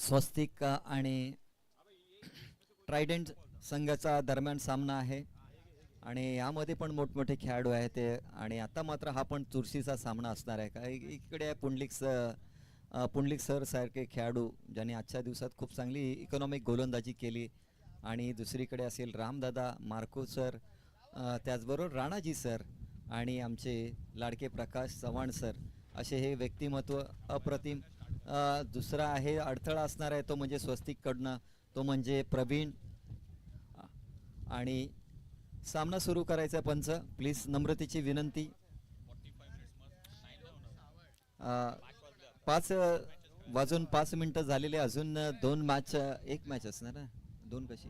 स्वस्तिक आणि ट्रायडंट संघाचा दरम्यान सामना आहे आणि यामध्ये पण मोठमोठे खेळाडू आहेत ते. आणि आता मात्र हा पण चुरशीचा सामना असणार आहे का. इकडे आहे पुंडलिक सर सारखे खेळाडू ज्यांनी आजच्या दिवसात खूप चांगली इकॉनॉमिक गोलंदाजी केली. आणि दुसरीकडे असेल रामदादा मार्को सर, त्याचबरोबर राणाजी सर आणि आमचे लाडके प्रकाश चव्हाण सर, असे हे व्यक्तिमत्व अप्रतिम. दुसरा आहे अडथळा असणार आहे तो म्हणजे स्वस्तिककडनं, तो म्हणजे प्रवीण. आणि सामना सुरू करायचा पंच, प्लीज नम्रतेची विनंती. 5 वाजून 5 मिनिटं झालेले, अजून 2 मॅच, एक मॅच असणार ना, दोन कशी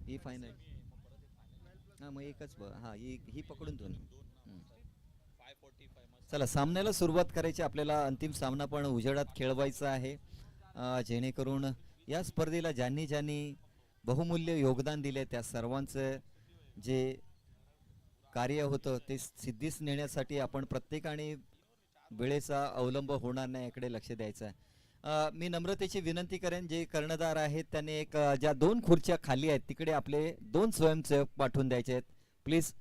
ही फायनल. हां मग एकच हां ही पकडून दोन. चला सामन्याला सुरुवात करायची आपल्याला. अंतिम सामना पण उजेडात खेळवायचा आहे, जेणेकरून या स्पर्धेला ज्यांनी ज्यांनी बहुमूल्य योगदान दिले त्या सर्वांचं जे कार्य होतं ते सिद्धीस नेण्यासाठी आपण प्रत्येकाने वेळेचा अवलंब होणार नाही याकडे लक्ष द्यायचं आहे. मी नम्रतेची विनंती करेन, जे कर्णधार आहेत त्यांनी ज्या 2 खुर्च्या खाली आहेत तिकडे आपले 2 स्वयंसेवक पाठवून द्यायचे आहेत प्लीज.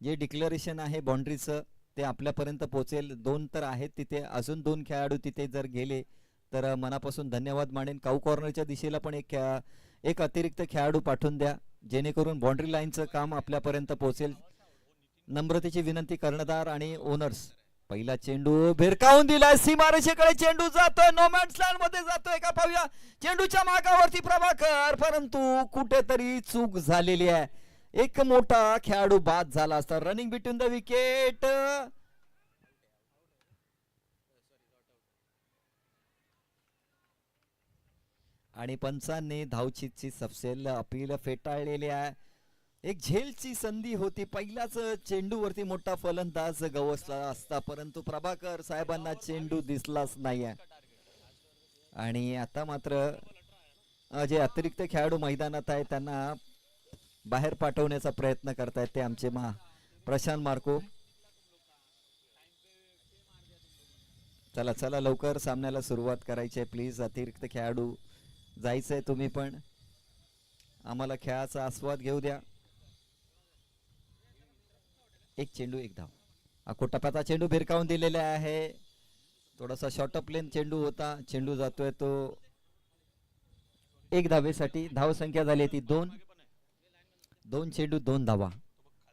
जे डिक्लेरेशन आहे बाउंड्रीचं ते आपल्यापर्यंत पोहोचेल. 2 तर आहेत तिथे, अजून 2 खेळाडू तिथे जर गेले तर मनापासून धन्यवाद मानेन. काऊ कॉर्नरच्या दिशेला पण एक अतिरिक्त खेळाडू पाठवून द्या जेणेकरून बाउंड्री लाईनचं काम आपल्यापर्यंत पोहोचेल. नम्रतेची विनंती कर्णधार आणि ओनर्स. पहिला चेंडू भिरकावून दिलाय सीमारेषेकडे, चेंडू जातोय नो मॅन्स लँड मध्ये जातोय का पाहूया. चेंडूच्या मागावरती प्रभाकर, परंतु कुठेतरी चूक झालेली आहे. एक मोठा खेळाडू बाद झाला असता. Running between the wicket. आणि पंचांनी धावचीतची सपसेल अपील फेटाळलेली आहे. एक झेलची संधी होती, पहिल्याच चेंडूवरती मोठा फलंदाज गवसला असता, परंतु प्रभाकर साहेबांना चेंडू दिसलाच नाही आहे. आणि आता मात्र जे अतिरिक्त खेळाडू मैदानात आहे त्यांना बाहेर पाठवण्याचा प्रयत्न करतायत ते आमचे प्रशांत मार्को. चला चला लवकर सामन्याला सुरुवात करायची आहे प्लीज. अतिरिक्त खेळाडू जायचंय तुम्ही पण, आम्हाला खेळाचा आस्वाद घेऊ द्या. एक चेंडू एक धाव. अकोटप्याचा चेंडू भिरकावून दिलेला आहे. थोडासा शॉर्ट ऑफ प्लेन चेंडू होता, चेंडू जातोय तो एक धावेसाठी. धाव संख्या झाली ती 2 चेंडू 2 धावा.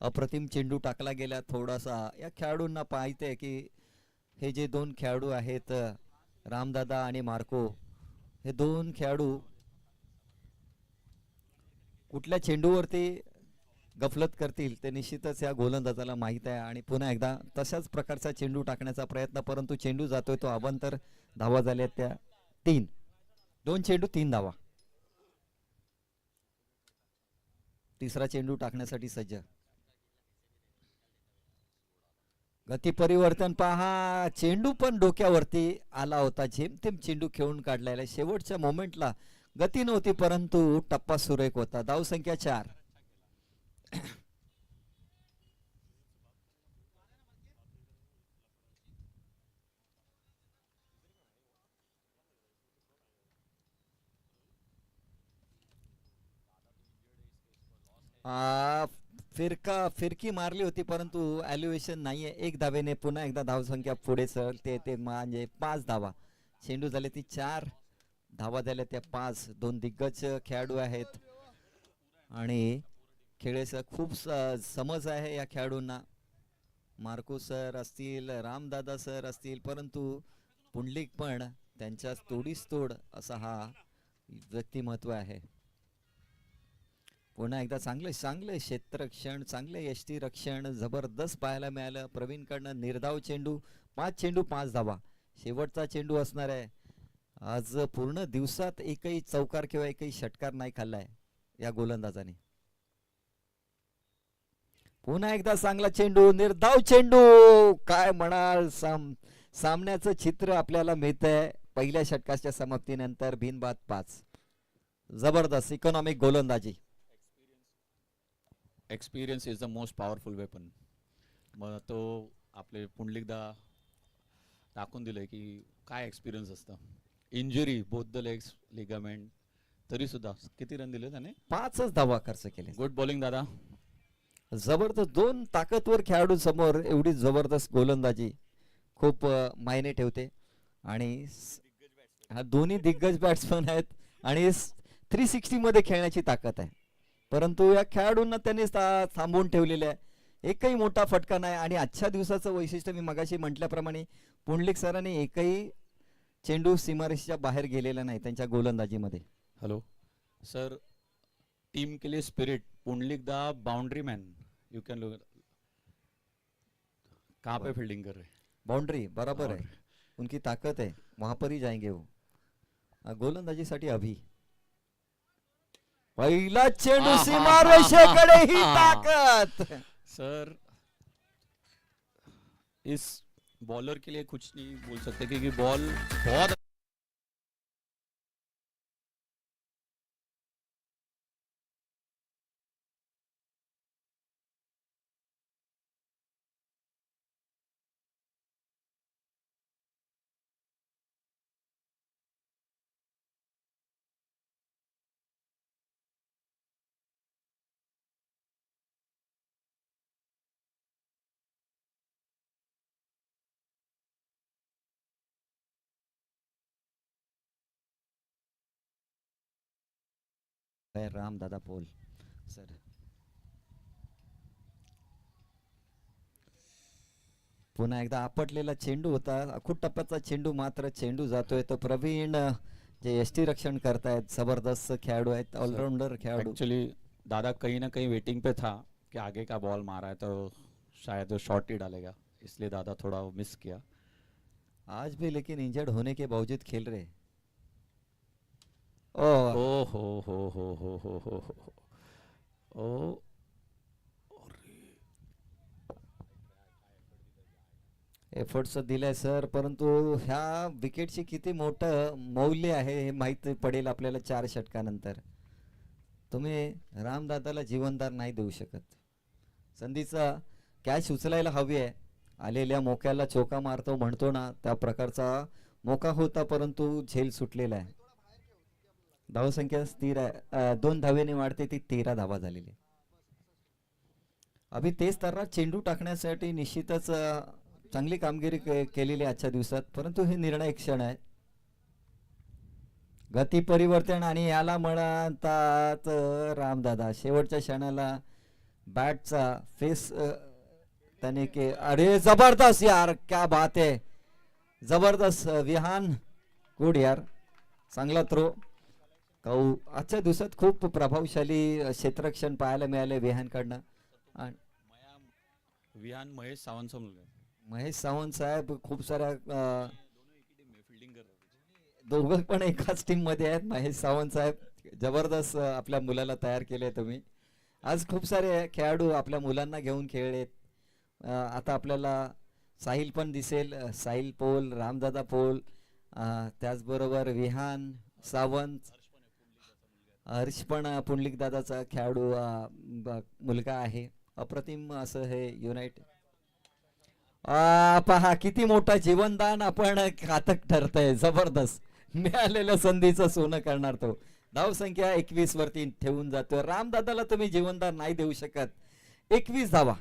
अप्रतिम चेंडू टाकला गेला. थोडासा या खेळाडूंना पाहते की हे जे 2 खेळाडू आहेत रामदादा आणि मार्को, हे 2 खेळाडू कुठल्या चेंडूवरती गफलत करतील ते निश्चितच या गोलंदाजाला माहित आहे. आणि पुन्हा एकदा तशाच प्रकारचा चेंडू टाकण्याचा प्रयत्न, परंतु चेंडू जातोय तो अवांतर. धावा झाल्या त्या 3. 2 चेंडू 3 धावा. तिसरा चेंडू टाकण्यासाठी सज्ज. गती परिवर्तन पहा, चेंडू पण डोक्यावरती आला होता. जेमतेम चेंडू खेळून काढलेला. शेवटच्या मोमेंटला गती नव्हती परंतु टप्पा सुरेख होता. धाव संख्या 4. फिरकी मारली होती परंतु एल्युएशन नाहीये. 1 धावेने पुन्हा एकदा धावसंख्या पुढे सरते, ते म्हणजे 5 धावा. चेंडू झाले ती 4, धावा झाल्या त्या 5. 2 दिग्गज खेळाडू आहेत आणि खेळाचा खूप समज आहे या खेळाडूंना. मार्को सर असतील, रामदादा सर असतील, परंतु पुंडलिक पण त्यांच्या तोडीस तोड असा हा व्यक्तिमत्व आहे. पुन्हा एकदा चांगले क्षेत्ररक्षण, चांगले यष्टी रक्षण जबरदस्त पाहायला मिळालं प्रवीणकडनं. निर्धाव चेंडू, 5 चेंडू 5 धावा. शेवटचा चेंडू असणार आहे. आज पूर्ण दिवसात एकही चौकार किंवा एकही षटकार नाही खाल्लाय या गोलंदाजाने. पुन्हा एकदा चांगला चेंडू, निर्धाव चेंडू. काय म्हणाल, सामन्याचं चित्र आपल्याला मिळतंय पहिल्या षटकाच्या समाप्तीनंतर. बिनबाद 5. जबरदस्त इकॉनॉमिक गोलंदाजी. Experience is the most powerful weapon. मग तो आपले पुंडलिकदा टाकून दिले की काय एक्सपिरियन्स असतं. Injury both the legs ligament तरी सुद्धा किती रन दिले त्याने 5च धावा खर्च केले. गुड बॉलिंग दादा. जबरदस्त 2 ताकदवर खेळाडू समोर एवढी जबरदस्त गोलंदाजी खूप मायने ठेवते. आणि हा दोन्ही दिग्गज बॅट्समन आहेत आणि 360 मध्ये खेळण्याची ताकद आहे. परंतु या खेळाडूंना त्यांनी थांबवून ठेवलेले आहे. एकही मोठा फटका नाही. आणि आजच्या दिवसाचं वैशिष्ट्य मी मगाशी म्हटल्याप्रमाणे पुंडलिक सरांनी एकही चेंडू सीमारेषेच्या बाहेर गेलेला नाही त्यांच्या गोलंदाजीमध्ये. हेलो सर, टीम के लिए स्पिरिट पुंडलिक दा boundary man, you can look कहाँ पे फील्डिंग कर रहे हैं. बाउंड्री बराबर है, उनकी ताकत है, वहां पर ही जाएंगे वो. गोलंदाजीसाठी अभि पहिला चेंडू आहा, सीमारेषेकडे ही आहा. ताकद. सर इस बॉलर के लिए कुछ नहीं बोल सकते क्योंकि बॉल बहुत राम दादा पोल सर. पुन्हा एकदा आपटलेला चेंडू होता. अखूट टप्प्याचा चेंडू, मात्र चेंडू जातोय. तो प्रवीण जे यष्टी रक्षण करतायत, जबरदस्त खेळाडू आहेत, ऑलराउंडर खेळाडू. एक्चुअली दादा कहीं ना कहीं वेटिंग पे था कि आगे का बॉल मारा है तो शायद वो शॉट ही डालेगा, इसलिए दादा थोड़ा मिस किया. आज भी लेकिन इंजर्ड होने के बावजूद खेल रहे. ओ हो ओ. एफर्ट्स दिलाय सर, परंतु ह्या विकेटची किती मोठं मौल्य आहे हे माहित पडेल आपल्याला 4 षटकानंतर. तुम्ही रामदादाला जीवनदार नाही देऊ शकत. संधीचा कॅच उचलायला हवी आहे. आलेल्या मोक्याला चोका मारतो म्हणतो ना, त्या प्रकारचा मोका होता, परंतु झेल सुटलेला आहे. धावसंख्या स्थिर आहे, 2 धावेने वाढते, ती 13 धावा झालेली. अभि तेच तर चेंडू टाकण्यासाठी निश्चितच चांगली कामगिरी केलेली आजच्या दिवसात, परंतु हे निर्णायक क्षण आहे. गती परिवर्तन आणि याला म्हणतात रामदादा शेवटच्या क्षणाला बॅटचा फेस त्याने के. अरे जबरदस्त यार, क्या बात है, जबरदस्त विहान, गुड यार, चांगला थ्रो. आजच्या दिवसात खूप प्रभावशाली क्षेत्ररक्षण पाहायला मिळाले विहानकडनं. विहान महेश सावंत मुलगा. महेश सावंत साहेब खूप साऱ्या फील्डिंग कर रहे. दोघं पण एकाच टीम मध्ये आहेत. महेश सावंत साहेब जबरदस्त आपल्या मुलाला तयार केले तुम्ही. आज खूप सारे खेळाडू आपल्या मुलांना घेऊन खेळलेत. आता आपल्याला साहिल पण दिसेल, साहिल पोल, रामदादा पोल, त्याचबरोबर विहान सावंत, हर्ष पण पुंडलिक दादाचा खेळाडू मुलगा आहे. अप्रतिम असं हे युनाइट. पहा किती मोठा जीवनदान आपण घातक ठरतंय. जबरदस्त मिळालेल्या संधीचं सोनं करणार तो. धावसंख्या 21 वरती ठेवून जातोय. रामदादाला तुम्ही जीवनदान नाही देऊ शकत. 21 धावा.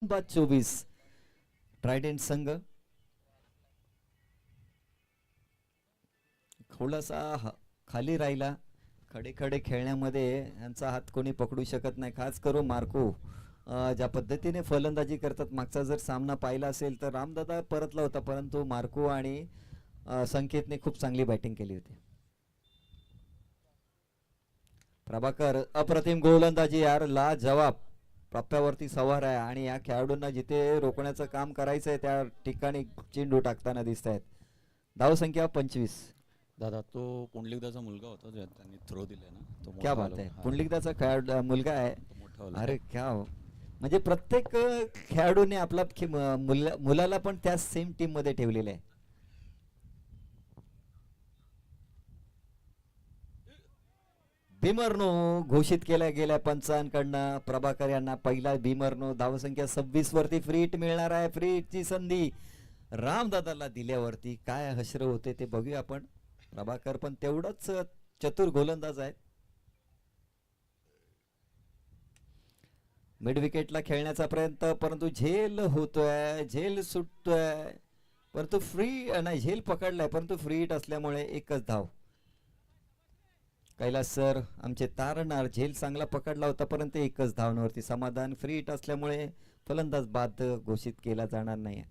बाद 24 ट्रायडेंट संघ थोडासा खाली राहिला. खडे खडे खेळण्यामध्ये यांचा हात कोणी पकडू शकत नाही. खास करून मार्को ज्या पद्धतीने फलंदाजी करतात, मागचा जर सामना पाहिला असेल तर रामदादा परतला होता, परंतु मार्को आणि संकेतने खूप चांगली बॅटिंग केली होती. प्रभाकर अप्रतिम गोलंदाजी यार, ला जवाब. प्राप्यावरती सवार आहे आणि या खेळाडूंना जिथे रोखण्याचं काम करायचं आहे त्या ठिकाणी चेंडू टाकताना दिसत आहेत. धावसंख्या 25. दादा तो पुंडलिकदाचा मुलगा होता जो त्यांनी थ्रो दिले ना, तो क्या मोठा बात वाला. आहे, हा, पुंडलिकदाचा खेळाडू मुलगा आहे. तो मोठा वाला. अरे क्या म्हणजे प्रत्येक खेळाडूने आपला मुलाला पण त्या सेम टीम मध्ये ठेवलेलं आहे. भीमरनो घोषित केल्या गेल्या पंचांकडनं. प्रभाकर यांना पहिला भीमरनो. धावसंख्या 26 वरती फ्री हिट मिळणार आहे. फ्री हिटची संधी रामदादाला दिल्यावरती काय हसर होते ते बघूया आपण. प्रभाकर पण तेवढंच चतुर गोलंदाज आहेत. मिड विकेटला खेळण्याचा प्रयत्न, परंतु झेल होतोय, झेल सुटतोय, परंतु फ्री नाही, झेल पकडलाय परंतु फ्री हिट असल्यामुळे एकच धाव. कैलास सर आमचे तारणार, झेल चांगला पकडला होता परंतु एकच धावण्यावरती समाधान. फ्री हिट असल्यामुळे फलंदाज बाद घोषित केला जाणार नाही.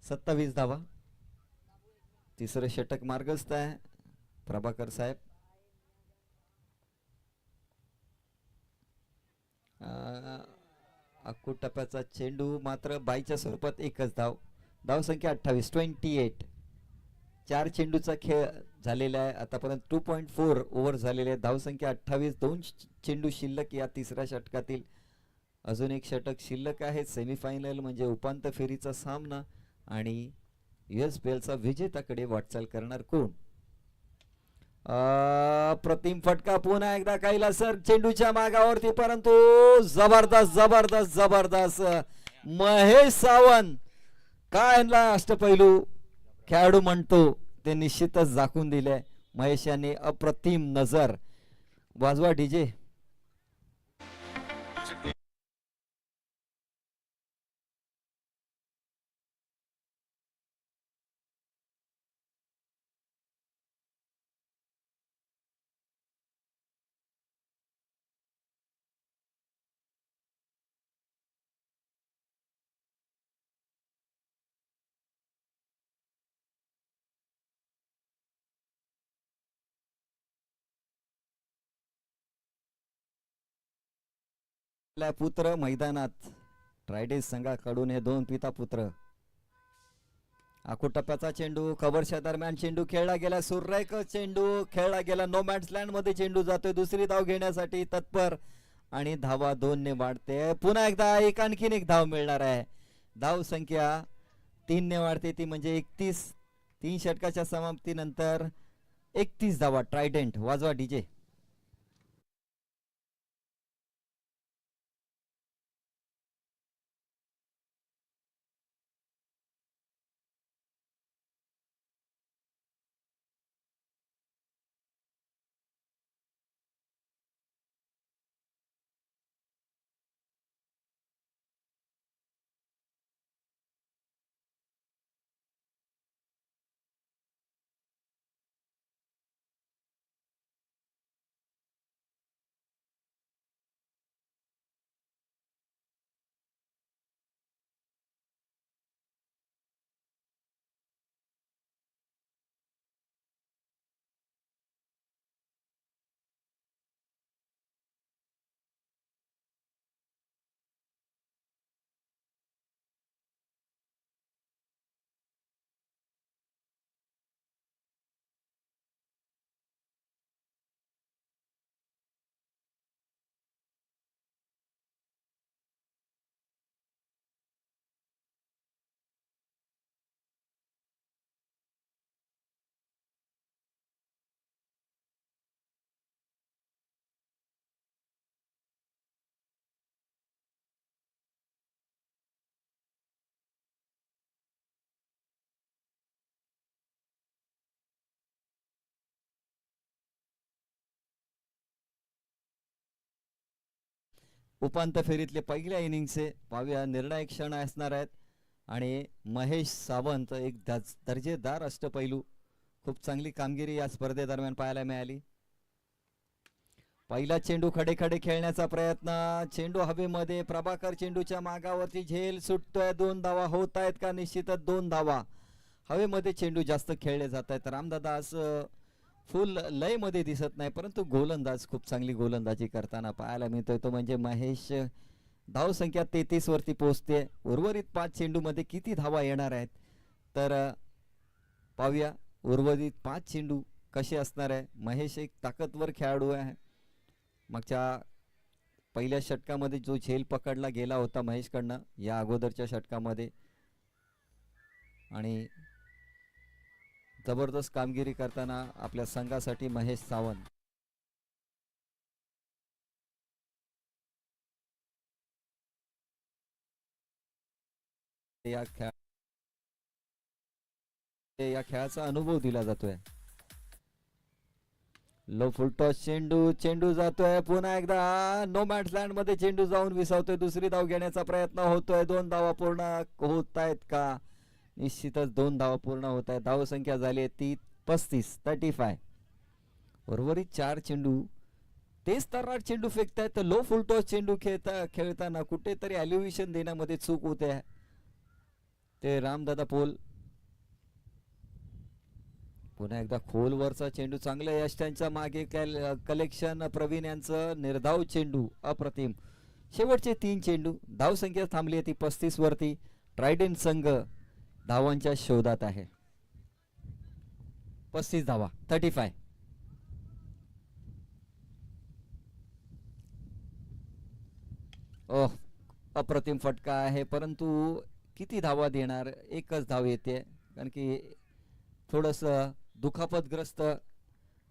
27 धावा. तिसरं षटक मार्गस्थ आहे प्रभाकर साहेब. अक्कू टप्प्याचा चेंडू मात्र बाईच्या स्वरूपात एकच धाव. धावसंख्या 28, 28. 4 चेंडूचा खेळ झालेला आहे आतापर्यंत. 2.4 ओव्हर झालेले आहे. धावसंख्या 28. 2 चेंडू शिल्लक या तिसऱ्या षटकातील. अजून एक षटक शिल्लक आहे. सेमीफायनल म्हणजे उपांत्य फेरीचा सामना आणि USPLचा विजेताकडे वाटचाल करणार कोण. प्रतिम फटका पुन्हा एकदा कैलास सर चेंडूच्या मागावरती, परंतु जबरदस्त जबरदस्त जबरदस्त महेश सावंत. काय अष्टपैलू खेळाडू म्हणतो ते निश्चितच दाखवून दिले महेश यांनी. अप्रतिम नजर. वाजवा डीजे. पुत्र मैदानात ट्रायडेस संघाकडून हे 2 पिता पुत्र. आकुटप्प्याचा चेंडू कव्हरच्या दरम्यान चेंडू खेळला गेला. सुरेख चेंडू खेळला गेला. नो मॅट्स लँड मध्ये चेंडू जातोय. दुसरी धाव घेण्यासाठी तत्पर आणि धावा 2 ने वाढते. पुन्हा एकदा आणखीन एक धाव मिळणार आहे. धाव संख्या 3 ने वाढते, ती म्हणजे 31. 3 षटकाच्या समाप्तीनंतर 31 धावा. ट्रायडेंट वाजवा डीजे. उपांत्य फेरीतले पहिल्या इनिंगचे पाहूया निर्णायक क्षण असणार आहेत आणि महेश सावंत एक दर्जेदार अष्टपैलू खूप चांगली कामगिरी या स्पर्धेदरम्यान पाहायला मिळाली. पहिला चेंडू खडे खडे खेळण्याचा प्रयत्न, चेंडू हवेमध्ये, प्रभाकर चेंडूच्या मागावरती झेल सुटतोय, 2 धावा होत आहेत का? निश्चितच 2 धावा. हवेमध्ये चेंडू जास्त खेळले जात आहेत. रामदादा आज फुल लय मध्ये दिसत नाही, परंतु गोलंदाज खूप चांगली गोलंदाजी करताना पाहायला मिळतोय तो म्हणजे महेश. धाव संख्या 33 वरती पोहोचते. उर्वरित 5 चेंडू मध्ये किती धावा येणार आहेत तर पाहूया उर्वरित 5 चेंडू कसे असणार आहे. महेश एक ताकदवर खेळाडू आहे. मागच्या पहिल्या षटकामध्ये जो झेल पकडला गेला होता महेशकडनं या अगोदरच्या षटकामध्ये आणि जबरदस्त कामगिरी करताना आपल्या संघासाठी महेश सावंत. या खेळाचा अनुभव दिला जातोय. लो फुल टॉस चेंडू, चेंडू जातोय पुन्हा एकदा नो मॅच लँड मध्ये चेंडू जाऊन विसावतोय. दुसरी धाव घेण्याचा प्रयत्न होतोय. 2 धावा पूर्ण होत आहेत का? निश्चितच 2 धावा पूर्ण होत आहेत. धाव संख्या झाली आहे ती 35. उर्वरित 4 चेंडू तेच तर्राट चेंडू फेकतायत. लो फुल टॉस चेंडू खेळताना कुठेतरी एलिव्हेशन देण्यामध्ये चूक होते. ते रामदादा पोल पुन्हा एकदा खोलवरचा चेंडू, चांगल्या यष्ट्यांच्या मागे कलेक्शन प्रवीण यांचं निर्धाव चेंडू अप्रतिम. शेवटचे 3 चेंडू, धाव संख्या थांबली आहे ती 35 वरती. ट्रायडेंट संघ धावांच्या शोधात आहे. 35 धावा 35. ओह, अप्रतिम फटका आहे, परंतु किती धावा देणार? एकच धाव येते कारण की थोडस दुखापतग्रस्त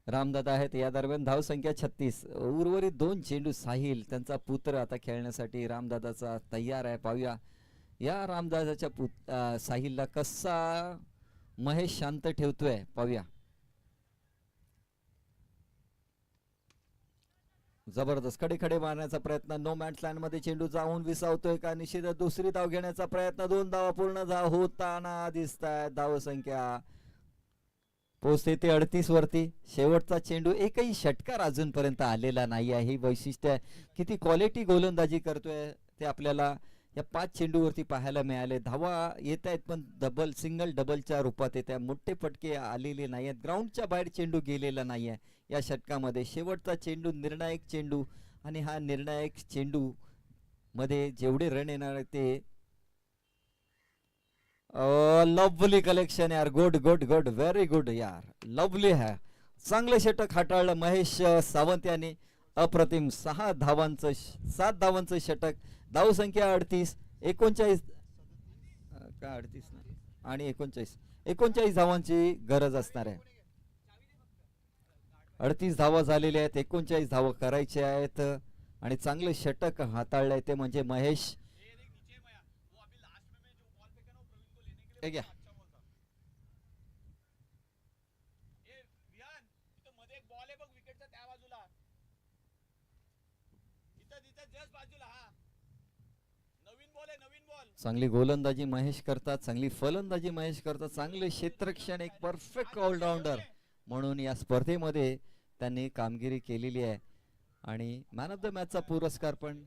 रामदादा आहेत. या दरम्यान धाव संख्या 36. उर्वरित 2 चेंडू साहिल त्यांचा पुत्र आता खेळण्यासाठी रामदादाचा तयार आहे. पाहूया या रामदादाच्या साहिलला कसा महेश शांत ठेवतोय पाहूया. जबरदस्त खडे खडे मारण्याचा प्रयत्न, नो मॅच लँड मध्ये चेंडू जाऊन विसावतोय का? निश्चित दुसरी धाव घेण्याचा प्रयत्न, 2 धावा पूर्ण होताना दिसत आहेत. धाव संख्या पोहोचते ते 38 वरती. शेवटचा चेंडू, एकही षटकार अजूनपर्यंत आलेला नाही आहे. ही वैशिष्ट्य किती क्वालिटी गोलंदाजी करतोय ते आपल्याला या 5 चेंडूवरती पाहायला मिळाले. धावा येत आहेत पण सिंगल डबलच्या रूपात येत्या. मोठे फटके आलेले नाही आहेत. ग्राउंडच्या बाहेर चेंडू गेलेला नाही आहे या षटकामध्ये. शेवटचा चेंडू निर्णायक चेंडू आणि हा निर्णायक चेंडू मध्ये जेवढे रन येणार ते लवली कलेक्शन यार. Good good good, very good यार, लवली है. चांगले षटक हाताळलं महेश सावंत यांनी. अप्रतिम 7 धावांचं षटक. धाव संख्या 38. 39 का 38 आणि 39 धावांची गरज असणार आहे. 38 धावा झालेल्या आहेत. 39 धावा करायच्या आहेत आणि चांगले षटक हाताळलंय ते म्हणजे महेश. घ्या चांगली गोलंदाजी महेश करतात, चांगली फलंदाजी महेश करतात, चांगले क्षेत्ररक्षण, एक परफेक्ट ऑलराऊंडर म्हणून या स्पर्धेमध्ये त्यांनी कामगिरी केलेली आहे आणि मॅन ऑफ द मॅचचा पुरस्कार पण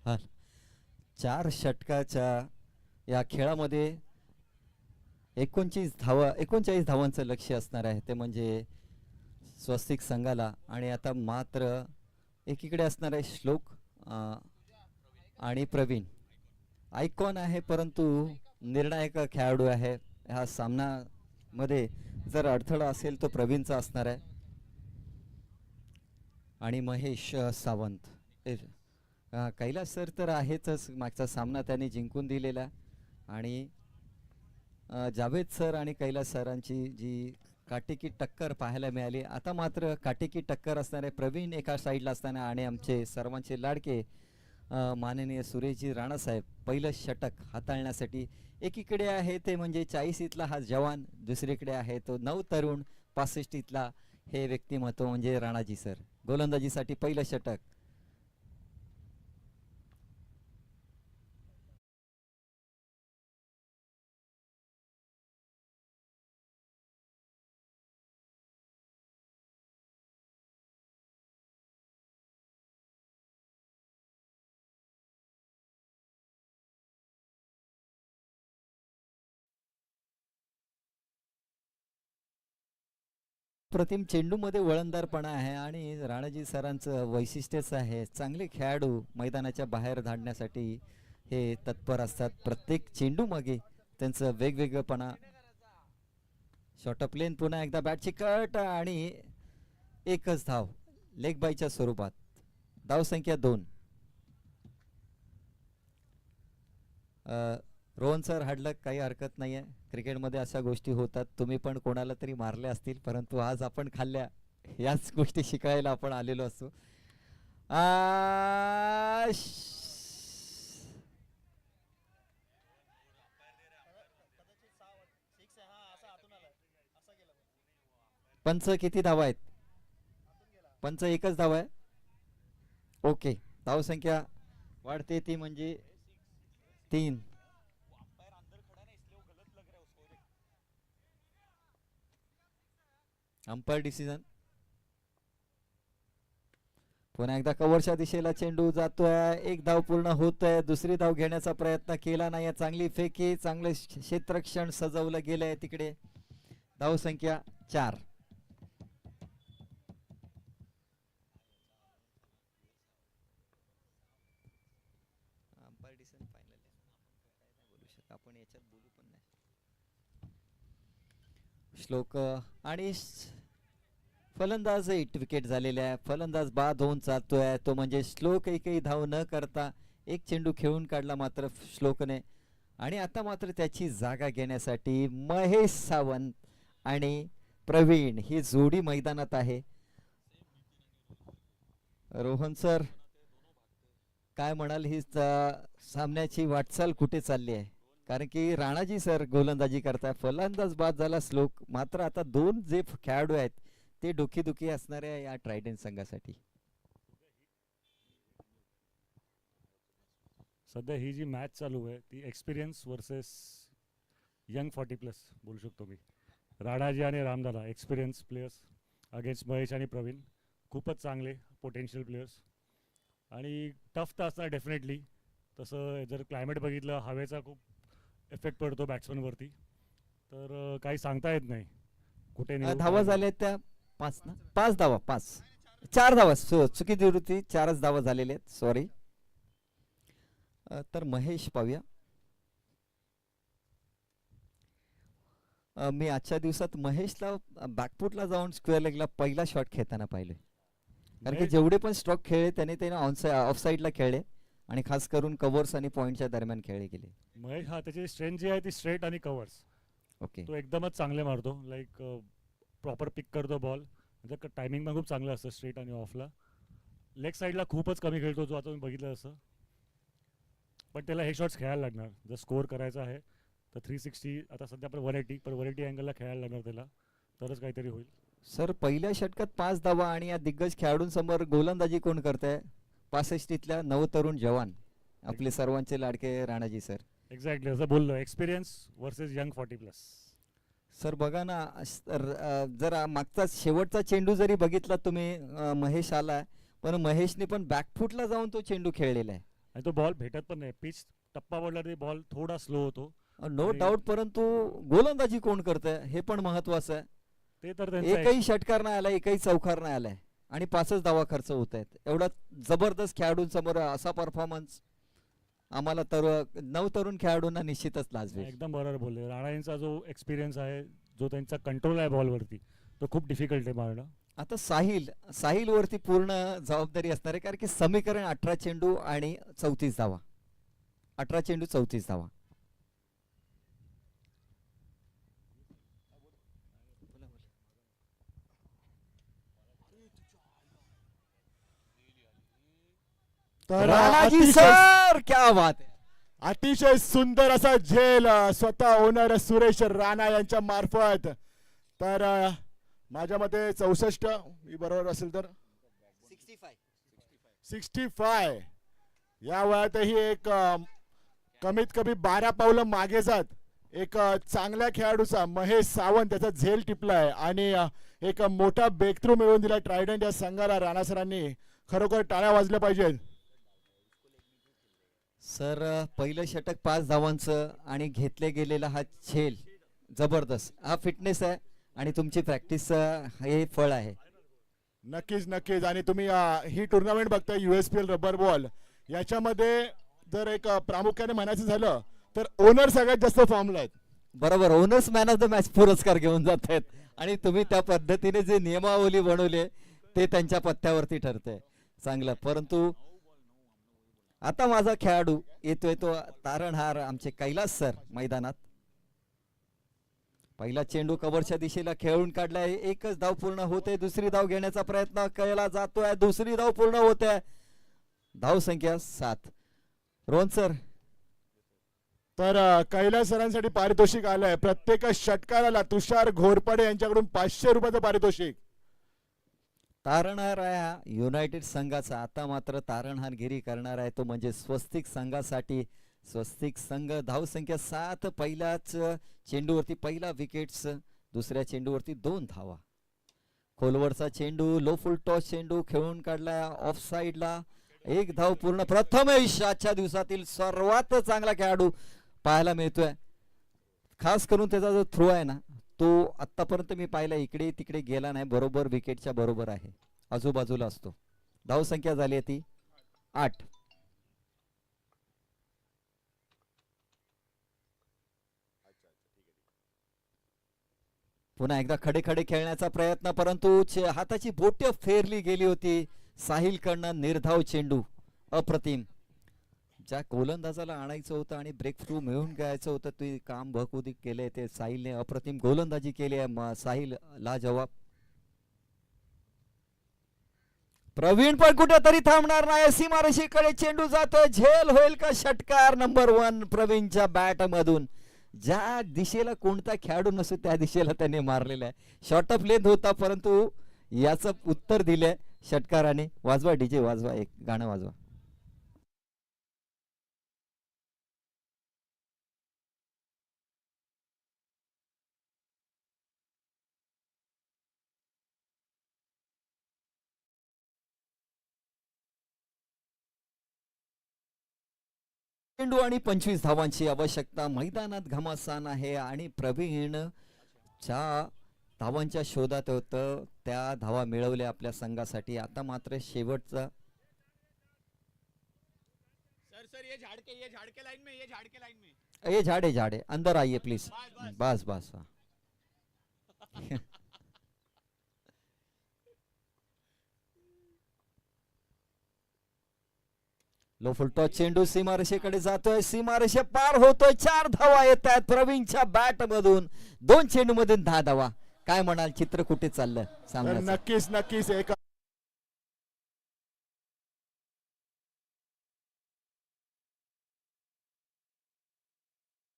हा 4 षटकाच्या या खेळामध्ये 39 धावांचं लक्ष्य असणार आहे, ते म्हणजे स्वस्तिक संघाला. आणि आता मात्र एकीकडे असणार आहे श्लोक आणि प्रवीण. आयकॉन आहे परंतु निर्णायक खेळाडू आहे. ह्या सामन्यामध्ये जर अडथळा असेल तो प्रवीणचा असणार आहे. आणि महेश सावंत कैलास सर तर आहेतच, मागचा सामना त्यांनी जिंकून दिलेला. आणि जावेद सर आणि कैलास सरांची जी काटेकी टक्कर पाहायला मिळाली. आता मात्र काटेकी टक्कर असणारे प्रवीण एका साईडला असताना आणि आमचे सर्वांचे लाडके माननीय सुरेशजी राणासाहेब पहिलं षटक हाताळण्यासाठी एकीकडे आहे ते म्हणजे 40 हा जवान, दुसरीकडे आहे तो नवतरुण 65 हे व्यक्तिमत्व म्हणजे राणाजी सर. गोलंदाजीसाठी पहिलं षटक. प्रतिम चेंडूमध्ये वळणदारपणा आहे आणि राणाजी सरांचं वैशिष्ट्यच आहे. चांगले खेळाडू मैदानाच्या बाहेर धाडण्यासाठी हे तत्पर असतात. प्रत्येक चेंडू मागे त्यांचं वेगवेगळेपणा. शॉर्ट ऑफ लेन पुन्हा एकदा बॅटची कट आणि एकच धाव लेग बायच्या स्वरूपात. धावसंख्या 2. रोहन सर हाडलक, काही हरकत नाही आहे. क्रिकेटमध्ये अशा गोष्टी होतात. तुम्ही पण कोणाला तरी मारले असतील, परंतु आज आपण खाल्ल्या याच गोष्टी शिकायला आपण आलेलो असतो. पंच किती धावा आहेत? पंच एकच धावा आहे. ओके, धावसंख्या वाढते ती म्हणजे 3. Umpire decision. पुन्हा एकदा कव्हरच्या दिशेला चेंडू जातोय. एक धाव पूर्ण होतोय. दुसरी धाव घेण्याचा प्रयत्न केला नाही. चांगली फेकी, चांगले क्षेत्ररक्षण सजवलं गेलंय तिकडे. धावसंख्या 4. अंपायर डिसिजन फायनल बोलू शकतो आपण, याच्यात बोलू पण नाही. श्लोक आणि फलंदाज 8 विकेट झालेले आहे. फलंदाज बाद होऊन चालतोय तो म्हणजे श्लोक. एकही धाव न करता एक चेंडू खेळून काढला मात्र श्लोकने. आणि आता मात्र त्याची जागा घेण्यासाठी महेश सावंत आणि प्रवीण ही जोडी मैदानात आहे. रोहन सर काय म्हणाल, ही सामन्याची वाटचाल कुठे चालली आहे? कारण की राणाजी सर गोलंदाजी करताय, फलंदाज बाद झाला श्लोक. मात्र आता 2 जे खेळाडू आहेत ते डोकीदुखी असणाऱ्या या ट्रायडंट संघासाठी. सध्या ही जी मॅच चालू आहे ती एक्सपिरियन्स वर्सेस यंग 40+ बोलू शकतो मी. राणाजी आणि Ramdada experience players against Mahesh आणि प्रवीण. खूपच चांगले पोटेन्शियल प्लेयर्स आणि टफ तर असणार डेफिनेटली. तसं जर क्लायमेट बघितलं, हवेचा खूप इफेक्ट पडतो बॅट्समनवरती, तर काही सांगता येत नाही कुठे धावा झाल्या त्या 5 ना, 5 धावा, 4 धावा, चुकी दुरुस्ती, 4च धावा झालेले आहेत, सॉरी. तर महेश पाहूया. मी आजच्या दिवसात महेशला बॅकफुटला जाऊन स्क्वेअर लेगला पहिला शॉट खेळताना पाहिले. कारण की जेवढे पण स्ट्रोक खेळले त्याने ऑफ साईडला खेळले आणि खास करून कव्हर्स आणि पॉइंटच्या दरम्यान खेळले गेले. महेश हा त्याची स्ट्रेंथ जी आहे ती स्ट्रेट आणि कव्हर्स. ओके, तो एकदमच चांगले मारतो, लाईक प्रॉपर पिक करतो बॉल. म्हणजे टायमिंग पण खूप चांगलं असतं स्ट्रेट आणि ऑफला. लेग साईडला खूपच कमी खेळतो जो आता मी बघितलं असं. पण त्याला हे शॉट्स खेळायला लागणार जर स्कोअर करायचा आहे तर. 360 आता सध्या आपण 180, पण 180 अँगलला खेळायला लागणार त्याला, तरच काहीतरी होईल. सर पहिल्या षटकात 5 धावा आणि या दिग्गज खेळाडूंसमोर गोलंदाजी कोण करताय? 65 नवतरुण जवान, आपले सर्वांचे लाडके राणाजी सर. एक्झॅक्टली असं बोललो, एक्सपिरियन्स वर्सेस यंग 40+. सर बघा ना, जर मागचा शेवटचा चेंडू जरी बघितला तुम्ही, महेश आला पण महेशने पण बॅकफुटला जाऊन तो चेंडू खेळलेला आहे. आणि तो बॉल भेटत पण नाही. पिच टप्पा पडला तरी बॉल थोडा स्लो होतो. नो आणि डाऊट, परंतु गोलंदाजी कोण करतंय हे पण महत्वाचं आहे. ते तर त्यांचा एकही षटकार नाही आलाय, एकही चौकार नाही आलाय आणि 5च धावा खर्च होत आहेत. एवढा जबरदस्त खेळाडूंसमोर असा परफॉर्मन्स आम्हाला नवतरुण खेळाडूंना निश्चितच लाजवेल. एकदम बरोबर बोलले. राणा यांचा जो एक्सपिरियन्स आहे, जो त्यांचा कंट्रोल आहे बॉलवरती, तो खूप डिफिकल्ट आहे मारणं. आता साहिल वरती पूर्ण जबाबदारी असणार आहे, कारण की समीकरण 18 चेंडू आणि 34 धावा. 18 चेंडू 34 धावा. तर राणाजी अतिशय सर, क्या बात आहे. अतिशय सुंदर असा झेल स्वतः ओनर सुरेश राणा यांच्या मार्फत. तर माझ्या मते 64 मी बरोबर असेल तर 65 या वयातही एक कमीत कमी 12 पावलं मागे जात एक चांगल्या खेळाडूचा महेश सावंत त्याचा झेल टिपलाय आणि एक मोठा ब्रेक थ्रू मिळवून दिला ट्रायडंट या संघाला. राणा सरांनी खरोखर टाळ्या वाजल्या पाहिजेत. सर पहिलं षटक 5 धावांचं आणि घेतले गेलेला हा झेल जबरदस्त. हा फिटनेस आहे आणि तुमची प्रॅक्टिस हे फळ आहे. नक्कीच नक्कीच. आणि तुम्ही ही टुर्नामेंट बघता USPL रबर बॉल, याच्यामध्ये जर एक प्रामुख्याने म्हणायचं झालं तर ओनर सगळ्यात जास्त फॉर्मला आहेत. बरोबर, owners man of the match पुरस्कार घेऊन जात आहेत आणि तुम्ही त्या पद्धतीने जे नियमावली बनवले ते त्यांच्या पत्त्यावरती ठरते. चांगलं. परंतु आता माझा खेळाडू येतोय तो तारणहार आमचे कैलास सर मैदानात. पहिला चेंडू कव्हरच्या दिशेला खेळून काढलाय. एकच धाव पूर्ण होते. दुसरी धाव घेण्याचा प्रयत्न केला जातोय. दुसरी धाव पूर्ण होते. धाव संख्या 7. रोहन सर. तर कैलास सरांसाठी पारितोषिक आलंय. प्रत्येक षटकाराला तुषार घोरपडे यांच्याकडून 500 रुपयाचं पारितोषिक. तारणहार आहे हा युनायटेड संघाचा. आता मात्र तारणहारगिरी करणार आहे तो म्हणजे स्वस्तिक संघासाठी. स्वस्तिक संघ. धावसंख्या 7. पहिल्याच चेंडूवरती पहिला विकेट्स. दुसऱ्या चेंडूवरती 2 धावा. खोलवरचा चेंडू, लो फुल टॉस चेंडू खेळून काढलाय ऑफ साइडला. 1 धाव पूर्ण. प्रथमेश आजच्या दिवसातील सर्वात चांगला खेळाडू पाहायला मिळतोय. खास करून त्याचा जो थ्रो आहे ना, तो आतापर्यंत मी पाहिला इकडे तिकडे गेला नाही. बरोबर विकेटच्या बरोबर आहे, आजूबाजूला असतो. धाव संख्या झाली आहे ती 8. पुन्हा एकदा खडे खडे खेळण्याचा प्रयत्न, परंतु हाताची बोटे फेरली गेली होती साहिल कडनं. निर्धाव चेंडू अप्रतिम. ज्या गोलंदाजाला आणायचं होतं आणि ब्रेक थ्रू मिळून घ्यायचं होतं ते काम बखुदी केले ते साहिलने. अप्रतिम गोलंदाजी केली आहे. साहिल लाजवाब. प्रवीण पण कुठेतरी थांबणार नाही. सीमारेषेकडे चेंडू जातोय. झेल होईल का? षटकार नंबर 1 प्रवीणच्या बॅट मधून. ज्या दिशेला कोणता खेळाडू नसतो त्या दिशेला त्याने मारलेला आहे. शॉर्ट ऑफ लेंथ होता, परंतु याचं उत्तर दिलंय षटकाराने. वाजवा डीजे, वाजवा, एक गाणं वाजवा. चेंडू आणि 25 धावांची आवश्यकता. मैदानात घमासान आहे आणि प्रवीण ज्या धावांच्या शोधात होतं त्या धावा मिळवल्या आपल्या संघासाठी. आता मात्र शेवटचा. ये झाड़ के लाइन में ये झाडे अंदर आइए please. Bus bus. Low full toss चेंडू सीमारेषेकडे जातोय. सीमारेषे पार होतोय. 4 धावा येत आहेत प्रवीणच्या बॅट मधून. 2 चेंडू मधून 10 धावा. काय म्हणाल, चित्र कुठे चाललं तर सामन्याचं? नक्कीच नक्कीच एक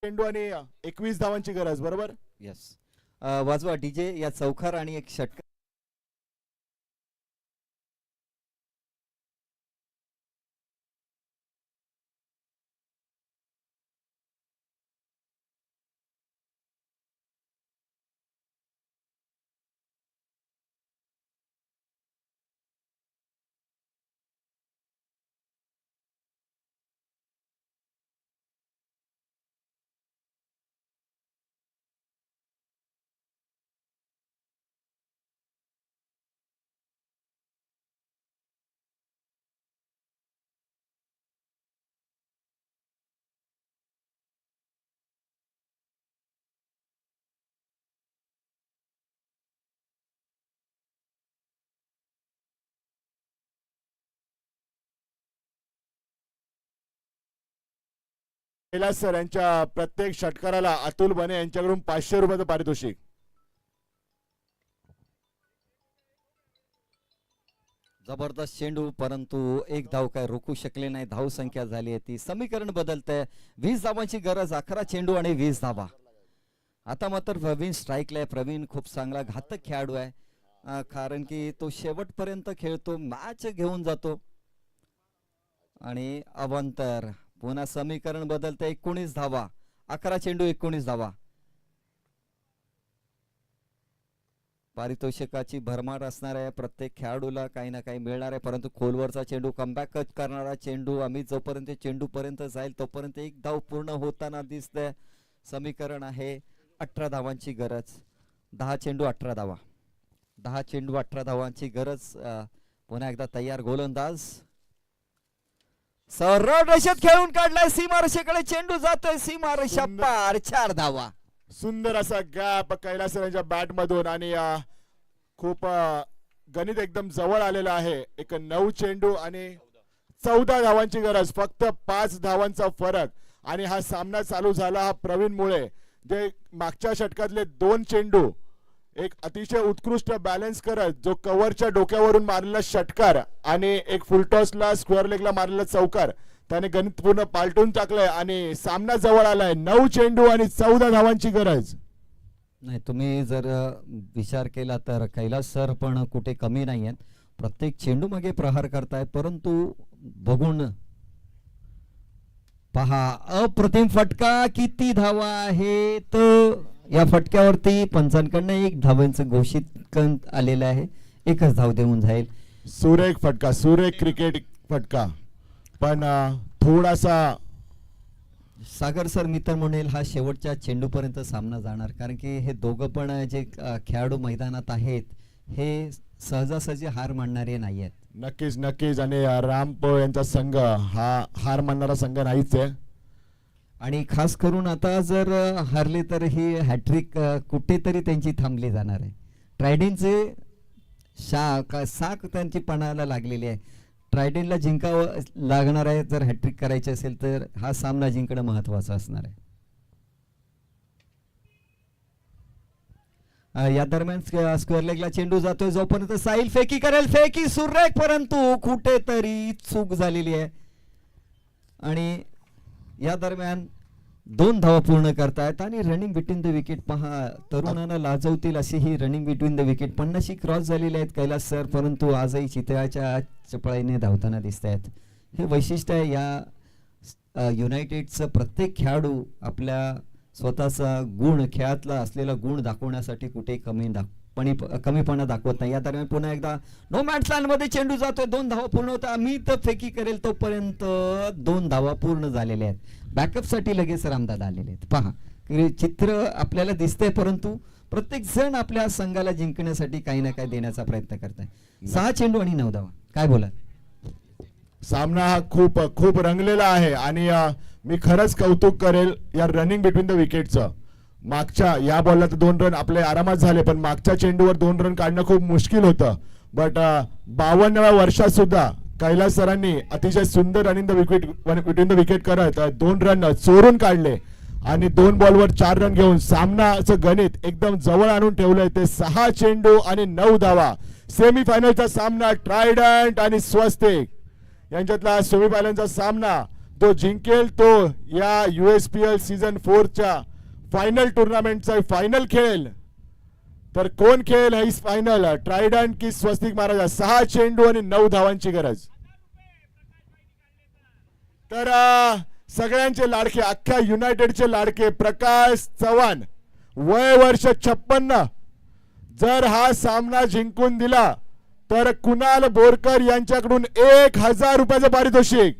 चेंडू आणि 21 धावांची गरज. बरोबर. यस. वाजवा डीजे. या चौकार आणि एक षटकार. कैलास सर यांच्या प्रत्येक षटकाराला अतुल बने यांच्याकडून 500 रुपयाचं पारितोषिक. जबरदस्त चेंडू, परंतु एक धाव काय रोखू शकले नाही. धाव संख्या झाली आहे ती, समीकरण बदलतंय. 20 धावांची गरज, 11 चेंडू आणि 20 धावा. आता मात्र प्रवीण स्ट्राईकला आहे. प्रवीण खूप चांगला घातक खेळाडू आहे, कारण की तो शेवटपर्यंत खेळतो, मॅच घेऊन जातो. आणि अवांतर पुन्हा समीकरण बदलतंय. 19 धावा, 11 चेंडू 19 धावा. पारितोषिकाची भरमार असणार आहे, प्रत्येक खेळाडूला काही ना काही मिळणार आहे, परंतु खोलवरचा चेंडू, कमबॅक करणारा चेंडू. आम्ही जोपर्यंत चेंडू पर्यंत जाईल तोपर्यंत एक धाव पूर्ण होताना दिसतंय. समीकरण आहे 18 धावांची गरज. 10 चेंडू 18 धावा, 10 चेंडू 18 धावांची गरज. पुन्हा एकदा तयार गोलंदाज, सरळ रेषेत खेळून काढलाय. सीमारेषेकडे चेंडू जातोय, सीमारेषा पार, 4 धावा. सुंदर असा गॅप कैलास सर यांच्या बॅट मधून आणि खूप गणित एकदम जवळ आलेलं आहे. एक 9 चेंडू आणि 14 धावांची गरज, फक्त 5 धावांचा फरक. आणि हा सामना चालू झाला हा प्रवीण मुळे, जे मागच्या षटकातले 2 चेंडू एक अतिशय उत्कृष्ट बॅलन्स करत, जो कव्हरच्या डोक्यावरून मारलेला षटकार आणि एक फुलटॉसला स्क्वेअर लेगला मारलेला चौकार, त्याने गणित पूर्ण पालटून टाकलंय आणि सामना जवळ आलाय. 9 चेंडू आणि 14 धावांची गरज. नाही, तुम्ही जर विचार केला तर कैलास सर पण कुठे कमी नाही आहेत. प्रत्येक चेंडू मागे प्रहार करतायत, परंतु बघून पहा, अप्रतिम फटका, किती धावा आहेत या फटक्यावरती. पंचांकडनं 1 धावांचं घोषित आलेलं आहे, 1च धाव देऊन जाईल. सुरेख फटका, सुरेख क्रिकेट फटका, पण थोडासा सागर सर मी तर म्हणेल हा शेवटच्या चेंडूपर्यंत सामना जाणार, कारण की हे दोघं पण जे खेळाडू मैदानात आहेत हे सहजासहजी हार मानणारे नाही आहेत. नक्कीच नक्कीच. आणि रामपो यांचा संघ हा हार मानणारा संघ नाहीच आहे. आणि खास करून आता जर हारले तर ही हॅट्रिक कुठेतरी त्यांची थांबली जाणार आहे. ट्रायडेनचे साख त्यांची पणाला लागलेली आहे. ट्रायडेनला जिंकावं लागणार आहे जर हॅट्रिक करायची असेल तर. हा सामना जिंकणं महत्वाचं असणार आहे. या दरम्यान स्क्वेअर लेगला चेंडू जातोय, जोपर्यंत साहिल फेकी करेल, फेकी सुरेख, परंतु कुठेतरी चूक झालेली आहे. आणि या दरम्यान 2 धावा पूर्ण करतायत. आणि रनिंग बिटवीन द विकेट पहा, तरुणांना लाजवतील अशी ही रनिंग बिटवीन द विकेट 50शी क्रॉस झालेली आहेत कैलास सर, परंतु आजही चितळाच्या चपळाईने धावताना दिसत आहेत. हे वैशिष्ट्य आहे या युनायटेडचं. प्रत्येक खेळाडू आपल्या स्वतःचा गुण, खेळातला असलेला गुण दाखवण्यासाठी कुठे कमीपणा दाखवत नाही. या दरम्यान पुन्हा एकदा नो मॅच लाईन मध्ये चेंडू जातोय, 2 धावा पूर्ण होता. मी तर फेकी करेल तोपर्यंत 2 धावा पूर्ण झालेल्या आहेत. बॅकअप साठी लगेच रामदादा आलेले आहेत. पहा, चित्र आपल्याला दिसतंय, परंतु प्रत्येक जण आपल्या संघाला जिंकण्यासाठी काही ना काही देण्याचा प्रयत्न करत आहे. 6 चेंडू आणि 9 धावा. काय बोला, सामना हा खूप खूप रंगलेला आहे. आणि मी खरंच कौतुक करेल या रनिंग बिटवीन द विकेटचं. मागच्या या बॉलला तर 2 रन आपले आरामात झाले, पण मागच्या चेंडूवर 2 रन काढणं खूप मुश्किल होतं. बट 52व्या वर्षात सुद्धा कैलास सरांनी अतिशय सुंदर running the wicket between the wicket करत 2 रन चोरून काढले आणि 2 बॉलवर 4 रन घेऊन सामनाचं गणित एकदम जवळ आणून ठेवलंय. ते 6 चेंडू आणि 9 धावा. सेमीफायनलचा सामना ट्रायडंट आणि स्वस्तिक यांच्यातला सेमीफायनलचा सामना. तो जिंकेल तो या USPL सीझन 4च्या फायनल टुर्नामेंटचा फायनल खेळेल. तर कोण खेळेल ही फायनल, ट्रायडंट की स्वस्तिक महाराज. 6 चेंडू आणि 9 धावांची गरज. तर सगळ्यांचे लाडके, अख्ख्या युनायटेडचे लाडके प्रकाश चव्हाण, वय वर्ष 56, जर हा सामना जिंकून दिला तर कुणाल बोरकर यांच्याकडून 1000 रुपयाचं पारितोषिक.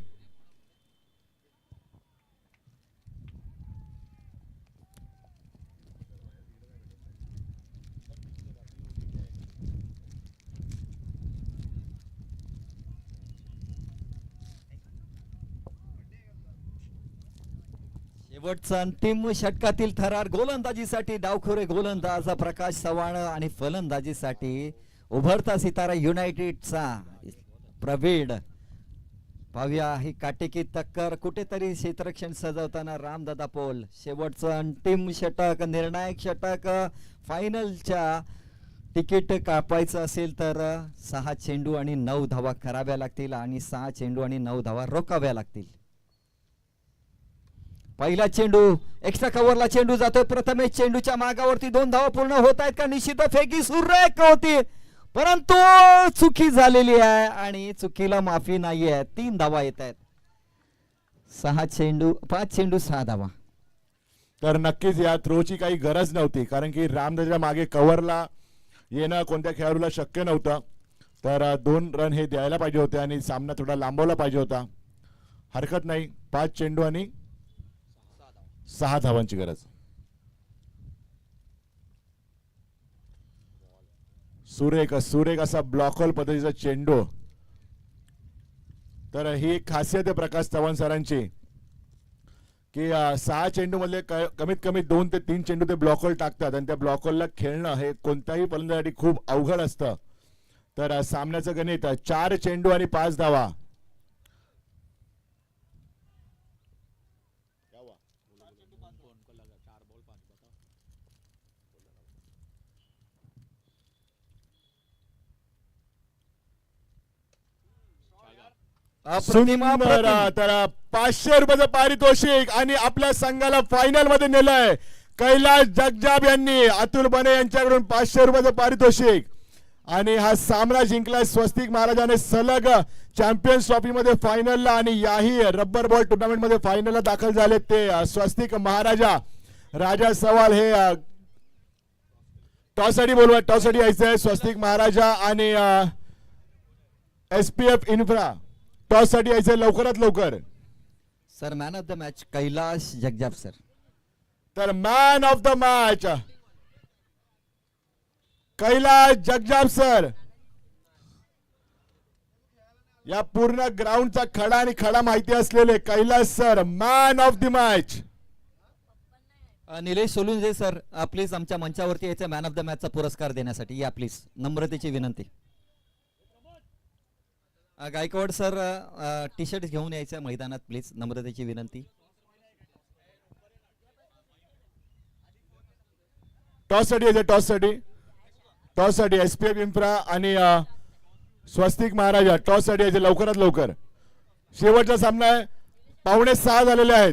शेवटचा अंतिम षटकातील थरार गोलंदाजीसाठी डावखोरे गोलंदाज प्रकाश चव्हाण आणि फलंदाजीसाठी उभरता सितारा युनायटेडचा प्रवीण. पाहूया ही काटेकी टक्कर, कुठेतरी क्षेत्ररक्षण सजवताना रामदादा पोल. शेवटचं अंतिम षटक, निर्णायक षटक. फायनलच्या तिकीट कापायचं असेल तर 6 चेंडू आणि 9 धावा कराव्या लागतील आणि 6 चेंडू आणि 9 धावा रोखाव्या लागतील. पहिला चेंडू एक्स्ट्रा कव्हरला चेंडू जातोय. प्रथमेश चेंडूच्या मागावरती 2 धावा पूर्ण होत आहेत का? निश्चित फेकी सुरेख होती, परंतु चुकी झालेली आहे आणि चुकीला माफी नाही आहे. 3 धावा येत आहेत. 5 चेंडू 6 धावा. तर नक्कीच या थ्रोची काही गरज नव्हती, कारण की रामदाच्या मागे कव्हरला येणं कोणत्या खेळाडूला शक्य नव्हतं. तर 2 रन हे द्यायला पाहिजे होते आणि सामना थोडा लांबवला पाहिजे होता. हरकत नाही, 5 चेंडू आणि 6 धावांची गरज. सुरेख असा ब्लॉक होल पद्धतीचा चेंडू. तर ही एक खासियत आहे प्रकाश चव्हाण सरांची की 6 चेंडू मधले कमीत कमी 2 ते 3 चेंडू ते ब्लॉक होल टाकतात आणि त्या ब्लॉक होलला खेळणं हे कोणत्याही फलंदाजासाठी खूप अवघड असतं. तर सामन्याचं गणित 4 चेंडू आणि 5 धावा. अप्रतिम, सुंदर. अप्रतिम. तर 500 रुपयाचं पारितोषिक आणि आपल्या संघाला फायनल मध्ये नेलंय कैलास जगजाप यांनी. अतुल बने यांच्याकडून 500 रुपयाचं पारितोषिक आणि हा सामना जिंकलाय स्वस्तिक महाराजाने. सलग चॅम्पियन्स ट्रॉफी मध्ये फायनलला आणि याही रब्बर बॉल टुर्नामेंट मध्ये फायनलला दाखल झाले ते स्वस्तिक महाराजा. राजा सवाल हे टॉससाठी बोलवा, टॉससाठी यायचंय स्वस्तिक महाराजा आणि SPF इन्फ्रा टॉस साठी यायचंय लवकरात लवकर. Sir man of the match Kailas Jagjap sir. तर man of the match Kailas Jagjap sir. या पूर्ण ग्राउंडचा खडा आणि खडा माहिती असलेले Kailas sir man of the match. Nilesh Solunje sir please आमच्या मंचावरती यायचं मॅन ऑफ द मॅचचा पुरस्कार देण्यासाठी. या प्लीज, नम्रतेची विनंती. गायकवाड सर टी शर्ट घेऊन यायचं मैदानात प्लीज, नम्रतेची विनंती. टॉस साठी यायचं, टॉस साठी SPF इन्फ्रा आणि स्वस्तिक महाराजा टॉस साठी यायचे लवकरात लवकर. शेवटचा सामना आहे, 5:45 झालेले आहेत.